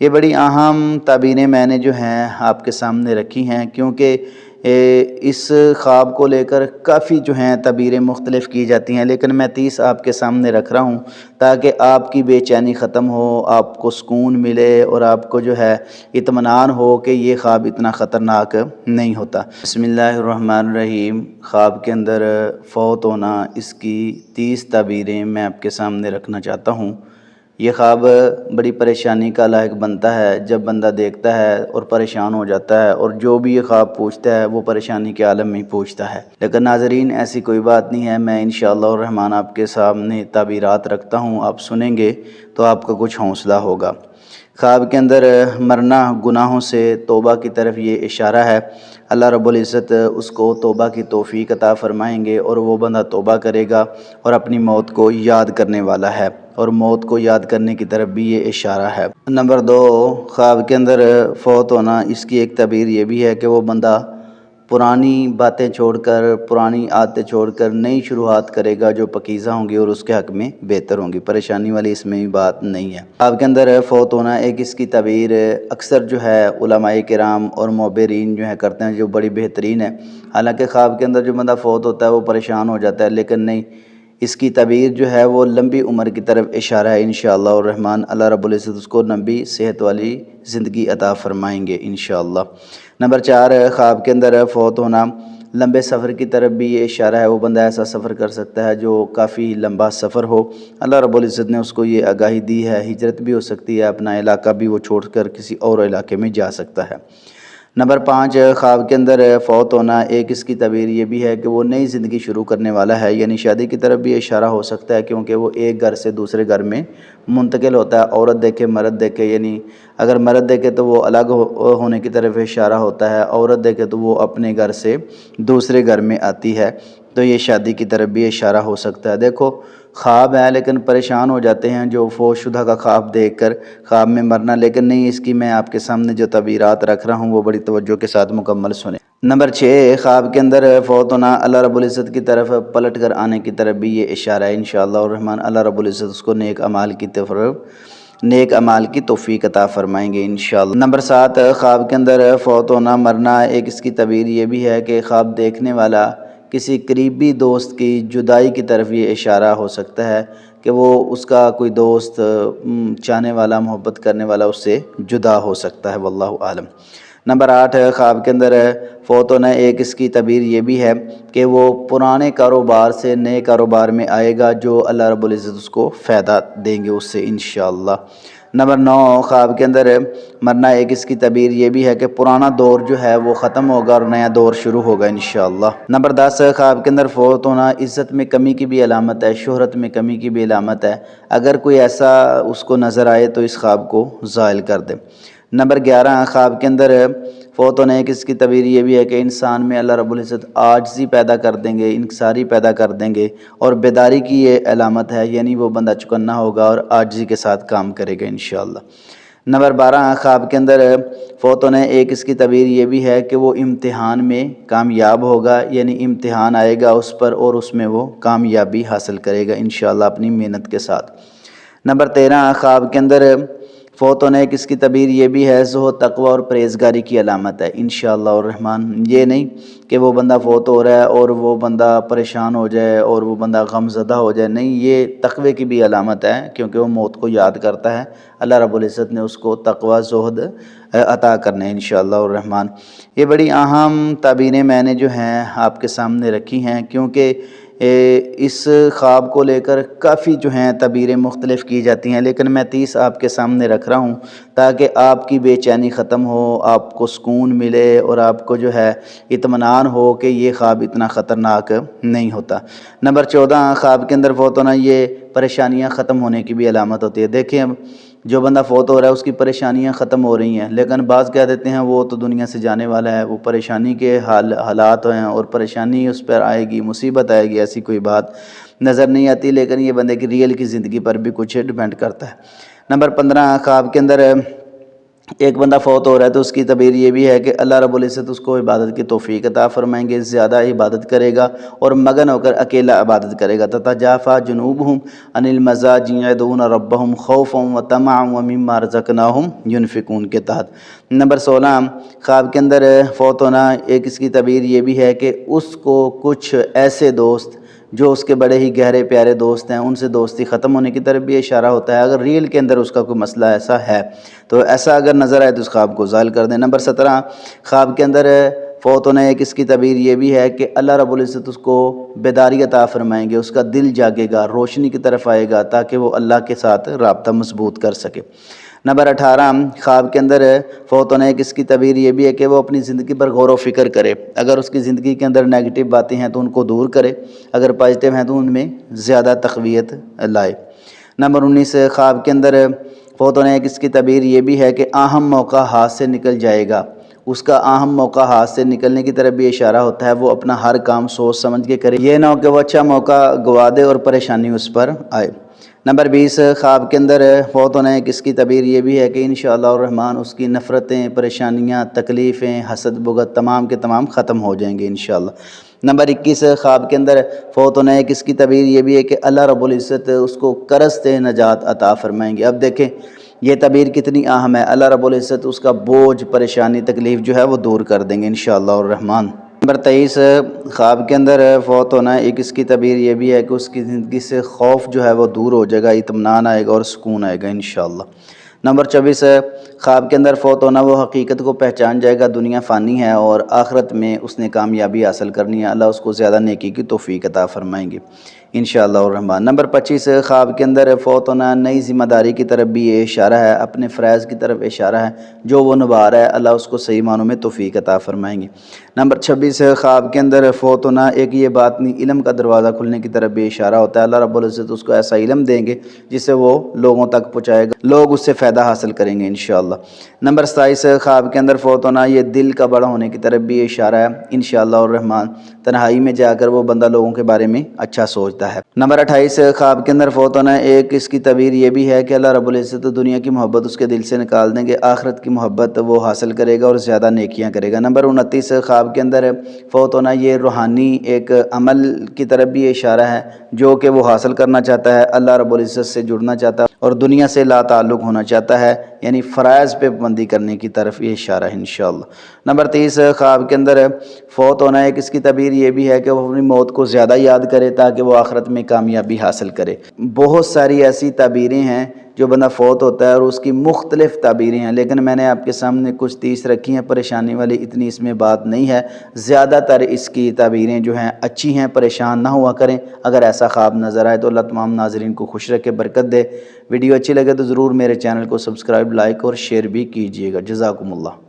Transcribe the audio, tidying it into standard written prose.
یہ بڑی اہم تعبیریں میں نے جو ہیں آپ کے سامنے رکھی ہیں، کیونکہ اس خواب کو لے کر کافی جو ہیں تعبیریں مختلف کی جاتی ہیں، لیکن میں 30 آپ کے سامنے رکھ رہا ہوں تاکہ آپ کی بے چینی ختم ہو، آپ کو سکون ملے اور آپ کو جو ہے اطمینان ہو کہ یہ خواب اتنا خطرناک نہیں ہوتا۔ بسم اللہ الرحمن الرحیم۔ خواب کے اندر فوت ہونا، اس کی 30 تعبیریں میں آپ کے سامنے رکھنا چاہتا ہوں۔ یہ خواب بڑی پریشانی کا لاحق بنتا ہے جب بندہ دیکھتا ہے اور پریشان ہو جاتا ہے، اور جو بھی یہ خواب پوچھتا ہے وہ پریشانی کے عالم میں پوچھتا ہے۔ لیکن ناظرین، ایسی کوئی بات نہیں ہے، میں انشاءاللہ الرحمن آپ کے سامنے تعبیرات رکھتا ہوں، آپ سنیں گے تو آپ کا کچھ حوصلہ ہوگا۔ خواب کے اندر مرنا، گناہوں سے توبہ کی طرف یہ اشارہ ہے۔ اللہ رب العزت اس کو توبہ کی توفیق عطا فرمائیں گے اور وہ بندہ توبہ کرے گا اور اپنی موت کو یاد کرنے والا ہے، اور موت کو یاد کرنے کی طرف بھی یہ اشارہ ہے۔ نمبر 2، خواب کے اندر فوت ہونا، اس کی ایک تعبیر یہ بھی ہے کہ وہ بندہ پرانی باتیں چھوڑ کر، پرانی عادتیں چھوڑ کر نئی شروعات کرے گا جو پاکیزہ ہوں گی اور اس کے حق میں بہتر ہوں گی۔ پریشانی والی اس میں بات نہیں ہے۔ خواب کے اندر فوت ہونا، ایک اس کی تعبیر اکثر جو ہے علماء کرام اور معبرین جو ہے کرتے ہیں، جو بڑی بہترین ہے۔ حالانکہ خواب کے اندر جو بندہ فوت ہوتا ہے وہ پریشان ہو جاتا ہے، لیکن نہیں، اس کی تعبیر جو ہے وہ لمبی عمر کی طرف اشارہ ہے انشاءاللہ الرحمن۔ اللہ رب العزت اس کو لمبی صحت والی زندگی عطا فرمائیں گے انشاءاللہ۔ نمبر 4، خواب کے اندر فوت ہونا، لمبے سفر کی طرف بھی یہ اشارہ ہے۔ وہ بندہ ایسا سفر کر سکتا ہے جو کافی لمبا سفر ہو، اللہ رب العزت نے اس کو یہ آگاہی دی ہے۔ ہجرت بھی ہو سکتی ہے، اپنا علاقہ بھی وہ چھوڑ کر کسی اور علاقے میں جا سکتا ہے۔ نمبر 5، خواب کے اندر فوت ہونا، ایک اس کی تعبیر یہ بھی ہے کہ وہ نئی زندگی شروع کرنے والا ہے، یعنی شادی کی طرف بھی اشارہ ہو سکتا ہے، کیونکہ وہ ایک گھر سے دوسرے گھر میں منتقل ہوتا ہے۔ عورت دیکھے مرد دیکھے، یعنی اگر مرد دیکھے تو وہ الگ ہونے کی طرف اشارہ ہوتا ہے، عورت دیکھے تو وہ اپنے گھر سے دوسرے گھر میں آتی ہے، تو یہ شادی کی طرف بھی اشارہ ہو سکتا ہے۔ دیکھو، خواب ہے لیکن پریشان ہو جاتے ہیں جو فوت شدہ کا خواب دیکھ کر، خواب میں مرنا، لیکن نہیں، اس کی میں آپ کے سامنے جو تعبیرات رکھ رہا ہوں وہ بڑی توجہ کے ساتھ مکمل سنیں۔ نمبر 6، خواب کے اندر فوت ہونا، اللہ رب العزت کی طرف پلٹ کر آنے کی طرف بھی یہ اشارہ ہے انشاءاللہ الرحمن۔ اللہ رب العزت اس کو نیک اعمال کی توفیق عطا فرمائیں گے انشاءاللہ۔ نمبر 7، خواب کے اندر فوت ہونا، مرنا، ایک اس کی تعبیر یہ بھی ہے کہ خواب دیکھنے والا کسی قریبی دوست کی جدائی کی طرف یہ اشارہ ہو سکتا ہے کہ وہ اس کا کوئی دوست چاہنے والا، محبت کرنے والا اس سے جدا ہو سکتا ہے، واللہ عالم۔ نمبر 8، خواب کے اندر فوت ہونا، ایک اس کی تعبیر یہ بھی ہے کہ وہ پرانے کاروبار سے نئے کاروبار میں آئے گا جو اللہ رب العزت اس کو فائدہ دیں گے اس سے انشاءاللہ۔ نمبر 9، خواب کے اندر مرنا، ایک اس کی تعبیر یہ بھی ہے کہ پرانا دور جو ہے وہ ختم ہوگا اور نیا دور شروع ہوگا انشاءاللہ۔ نمبر 10، خواب کے اندر فوت ہونا، عزت میں کمی کی بھی علامت ہے، شہرت میں کمی کی بھی علامت ہے۔ اگر کوئی ایسا اس کو نظر آئے تو اس خواب کو زائل کر دے۔ نمبر 11، خواب کے اندر فوت ہونے کی اس کی تعبیر یہ بھی ہے کہ انسان میں اللہ رب العزت عاجزی پیدا کر دیں گے، انکساری پیدا کر دیں گے، اور بیداری کی یہ علامت ہے، یعنی وہ بندہ چکنا ہوگا اور عاجزی کے ساتھ کام کرے گا انشاءاللہ۔ نمبر 12، خواب کے اندر فوت ہونے، ایک اس کی تعبیر یہ بھی ہے کہ وہ امتحان میں کامیاب ہوگا، یعنی امتحان آئے گا اس پر اور اس میں وہ کامیابی حاصل کرے گا انشاءاللہ اپنی محنت کے ساتھ۔ نمبر 13، خواب کے اندر فوت ہونے کی اس کی تعبیر یہ بھی ہے، زہد، تقوی اور پرہیزگاری کی علامت ہے انشاءاللہ الرحمن۔ یہ نہیں کہ وہ بندہ فوت ہو رہا ہے اور وہ بندہ پریشان ہو جائے اور وہ بندہ غم زدہ ہو جائے، نہیں، یہ تقوی کی بھی علامت ہے، کیونکہ وہ موت کو یاد کرتا ہے۔ اللہ رب العزت نے اس کو تقوی، زہد عطا کرنے انشاءاللہ الرحمن۔ یہ بڑی اہم تعبیریں میں نے جو ہیں آپ کے سامنے رکھی ہیں، کیونکہ اس خواب کو لے کر کافی جو ہیں تعبیریں مختلف کی جاتی ہیں، لیکن میں 30 آپ کے سامنے رکھ رہا ہوں تاکہ آپ کی بے چینی ختم ہو، آپ کو سکون ملے اور آپ کو جو ہے اطمینان ہو کہ یہ خواب اتنا خطرناک نہیں ہوتا۔ نمبر 14، خواب کے اندر فوت ہونا، یہ پریشانیاں ختم ہونے کی بھی علامت ہوتی ہے۔ دیکھیں، جو بندہ فوت ہو رہا ہے اس کی پریشانیاں ختم ہو رہی ہیں، لیکن بعض کہہ دیتے ہیں وہ تو دنیا سے جانے والا ہے، وہ پریشانی کے حالات ہیں اور پریشانی اس پر آئے گی، مصیبت آئے گی، ایسی کوئی بات نظر نہیں آتی، لیکن یہ بندے کی ریئل کی زندگی پر بھی کچھ ڈیپینڈ کرتا ہے۔ نمبر 15، خواب کے اندر ایک بندہ فوت ہو رہا ہے تو اس کی تعبیر یہ بھی ہے کہ اللہ رب العزت اس کو عبادت کی توفیق عطا فرمائیں گے، زیادہ عبادت کرے گا اور مگن ہو کر اکیلا عبادت کرے گا۔ تتجافی جنوبہم عن المضاجع یدعون ربہم خوفا وطمعا ومما رزقناہم ینفقون کے تحت۔ نمبر 16، خواب کے اندر فوت ہونا، ایک اس کی تعبیر یہ بھی ہے کہ اس کو کچھ ایسے دوست جو اس کے بڑے ہی گہرے پیارے دوست ہیں ان سے دوستی ختم ہونے کی طرف بھی اشارہ ہوتا ہے۔ اگر ریل کے اندر اس کا کوئی مسئلہ ایسا ہے تو ایسا اگر نظر آئے تو اس خواب کو زائل کر دیں۔ نمبر 17، خواب کے اندر فوت ہونا، ایک اس کی تعبیر یہ بھی ہے کہ اللہ رب العزت اس کو بیداری عطا فرمائیں گے، اس کا دل جاگے گا، روشنی کی طرف آئے گا تاکہ وہ اللہ کے ساتھ رابطہ مضبوط کر سکے۔ نمبر 18، خواب کے اندر فوت ہونا، ایک اس کی تعبیر یہ بھی ہے کہ وہ اپنی زندگی پر غور و فکر کرے۔ اگر اس کی زندگی کے اندر نیگیٹو باتیں ہیں تو ان کو دور کرے، اگر پازیٹیو ہیں تو ان میں زیادہ تقویت لائے۔ نمبر 19، خواب کے اندر فوت ہونا، ایک اس کی تعبیر یہ بھی ہے کہ اہم موقع ہاتھ سے نکل جائے گا، اس کا اہم موقع ہاتھ سے نکلنے کی طرف بھی اشارہ ہوتا ہے، وہ اپنا ہر کام سوچ سمجھ کے کرے، یہ نہ ہو کہ وہ اچھا موقع گوا دے اور پریشانی اس پر آئے۔ نمبر 20، خواب کے اندر فوت ہونا ہے، کس کی تعبیر یہ بھی ہے کہ انشاءاللہ الرحمن اس کی نفرتیں، پریشانیاں، تکلیفیں، حسد بغض تمام کے تمام ختم ہو جائیں گے انشاءاللہ۔ نمبر 21، خواب کے اندر فوت ہونا ہے، کس کی تعبیر یہ بھی ہے کہ اللہ رب العزت اس کو قرض سے نجات عطا فرمائیں گے۔ اب دیکھیں یہ تعبیر کتنی اہم ہے، اللہ رب العزت اس کا بوجھ، پریشانی، تکلیف جو ہے وہ دور کر دیں گے انشاءاللہ الرحمن۔ نمبر 23، خواب کے اندر فوت ہونا ہے، ایک اس کی تعبیر یہ بھی ہے کہ اس کی زندگی سے خوف جو ہے وہ دور ہو جائے گا، اطمینان آئے گا اور سکون آئے گا انشاءاللہ۔ نمبر 24، خواب کے اندر فوت ہونا، وہ حقیقت کو پہچان جائے گا، دنیا فانی ہے اور آخرت میں اس نے کامیابی حاصل کرنی ہے، اللہ اس کو زیادہ نیکی کی توفیق عطا فرمائیں گے انشاءاللہ الرحمن۔ نمبر 25، خواب کے اندر فوت ہونا، نئی ذمہ داری کی طرف بھی یہ اشارہ ہے، اپنے فرائض کی طرف اشارہ ہے، جو وہ نبھا رہا ہے اللہ اس کو صحیح معنوں میں توفیق عطا فرمائیں گے۔ نمبر 26، خواب کے اندر فوت ہونا، ایک یہ بات نہیں، علم کا دروازہ کھلنے کی طرف بھی اشارہ ہوتا ہے، اللہ رب العزت اس کو ایسا علم دیں گے جس سے وہ لوگوں تک پہنچائے گا، لوگ اس سے فائدہ حاصل کریں گے انشاءاللہ۔ نمبر 27، خواب کے اندر فوت ہونا، یہ دل کا بڑا ہونے کی طرف بھی اشارہ ہے انشاءاللہ الرحمن، تنہائی میں جا کر وہ بندہ لوگوں کے بارے میں اچھا سوچتا ہے۔ نمبر 28، خواب کے اندر فوت ہونا، ایک اس کی تعبیر یہ بھی ہے کہ اللہ رب العزت دنیا کی محبت اس کے دل سے نکال دیں گے، آخرت کی محبت وہ حاصل کرے گا اور زیادہ نیکیاں کرے گا۔ نمبر 29، خواب کے اندر فوت ہونا، یہ روحانی ایک عمل کی طرف بھی اشارہ ہے جو کہ وہ حاصل کرنا چاہتا ہے، اللہ رب العزت سے جڑنا چاہتا ہے اور دنیا سے لا تعلق ہونا چاہتا ہے، یعنی فرائض پہ پابندی کرنے کی طرف یہ اشارہ ہے انشاءاللہ۔ نمبر 30، خواب کے اندر فوت ہونا ہے، اس کی تعبیر یہ بھی ہے کہ وہ اپنی موت کو زیادہ یاد کرے تاکہ وہ آخرت میں کامیابی حاصل کرے۔ بہت ساری ایسی تعبیریں ہیں جو بندہ فوت ہوتا ہے اور اس کی مختلف تعبیریں ہیں، لیکن میں نے آپ کے سامنے کچھ 30 رکھی ہیں، پریشانی والی اتنی اس میں بات نہیں ہے، زیادہ تر اس کی تعبیریں جو ہیں اچھی ہیں، پریشان نہ ہوا کریں۔ اگر ایسا خواب نظر آئے تو اللہ تمام ناظرین کو خوش رکھے، برکت دے۔ ویڈیو اچھی لگے تو ضرور میرے چینل کو سبسکرائب، لائک اور شیئر بھی کیجیے گا۔ جزاکم اللہ۔